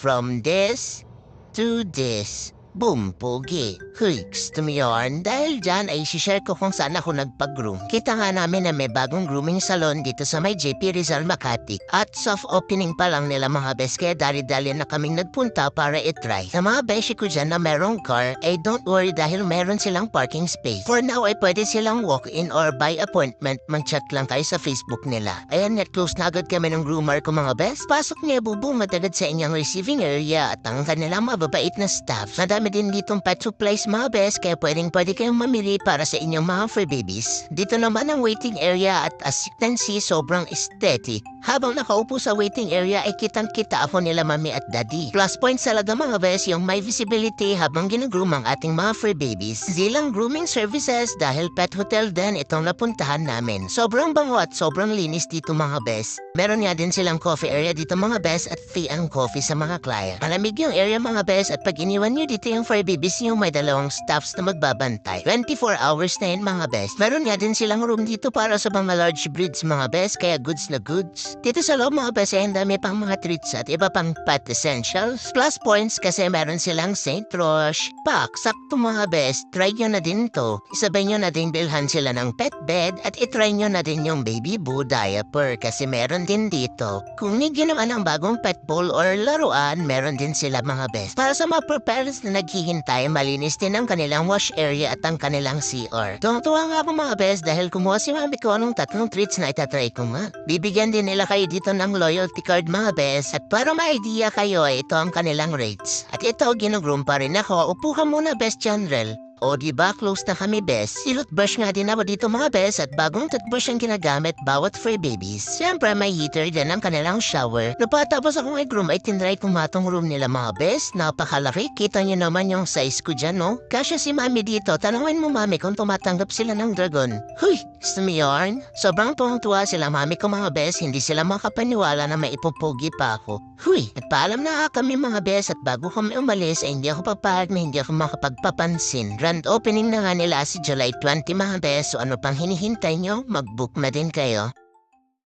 from this to this. Boom, pogi. Huy, gusto mo yun? Dahil dyan ay share ko kung saan ako nagpag-groom. Kita nga namin na may bagong grooming salon dito sa may JP Rizal, Makati. At soft opening pa lang nila mga bes, kaya dali-dali na kaming nagpunta para itry. Sa mga beshi ko dyan na merong car, ay don't worry dahil meron silang parking space. For now ay pwede silang walk-in or by appointment, mag-chat lang kayo sa Facebook nila. Ayan, net-close na agad kami ng groomer ko mga bes. Pasok niya bubungat agad sa inyong receiving area at ang kanilang mababait na staff. Madami din ditong pet supplies mga bes, kaya pwede kayong mamili para sa inyong mga fur babies. Dito naman ang waiting area at as you can see, sobrang aesthetic. Habang nakaupo sa waiting area ay kitang-kita ako nila mami at daddy. Plus points talaga mga bes yung may visibility habang ginagroom ang ating mga fur babies. Zilang grooming services dahil pet hotel din itong napuntahan namin. Sobrang bango at sobrang linis dito mga bes. Meron nga din silang coffee area dito mga bes at tea and coffee sa mga client. Malamig yung area mga bes at pag iniwan nyo dito yung fur babies nyo may dalawang staffs na magbabantay. 24 hours na yun mga bes. Meron nga din silang room dito para sa mga large breeds mga bes, kaya goods na goods. Dito sa loob mga bes ay ang dami pang mga treats at iba pang pet essentials. Plus points kasi meron silang St. Roche pack. Sakto mga bes, try nyo na din to. Isabay nyo na din bilhan sila ng pet bed at itry nyo na din yung baby boo diaper kasi meron din dito. Kung need nyo naman ang bagong pet bowl or laruan, meron din sila mga bes. Para sa mga parents na naghihintay, malinis din ang kanilang wash area at ang kanilang CR. Tuwang-tuwa nga ako mga bes dahil kumuha si mami ko ng 3 treats na itatry ko nga. Bibigyan din nila kayo dito ng loyalty card mga bes at para ma-idea kayo ay ito ang kanilang rates. At ito, ginugroom pa rin ako. Upo ka muna best general. O diba, close na kami bes. Silot-brush nga din ako dito mga bes at bagong toothbrush ang ginagamit bawat fur babies. Siyempre may heater din ang kanilang shower. Napatapos akong i-groom ay tinry kong matong room nila mga bes. Napakalaki, kita nyo naman yung size ko dyan no? Kasya si mami dito, tanungin mo mami kung tumatanggap sila ng dragon. Huy, gusto mo yarn? Sobrang tuwang-tuwa sila mami ko mga bes, hindi sila makapaniwala na may ipupugi pa ako. Huy, at paalam na kami mga bes at bago kami umalis ay hindi ako papayag na hindi ako makapagpapansin. Grand opening na nga nila si July 20 mga bes, so ano pang hinihintay nyo? Mag-book na din kayo.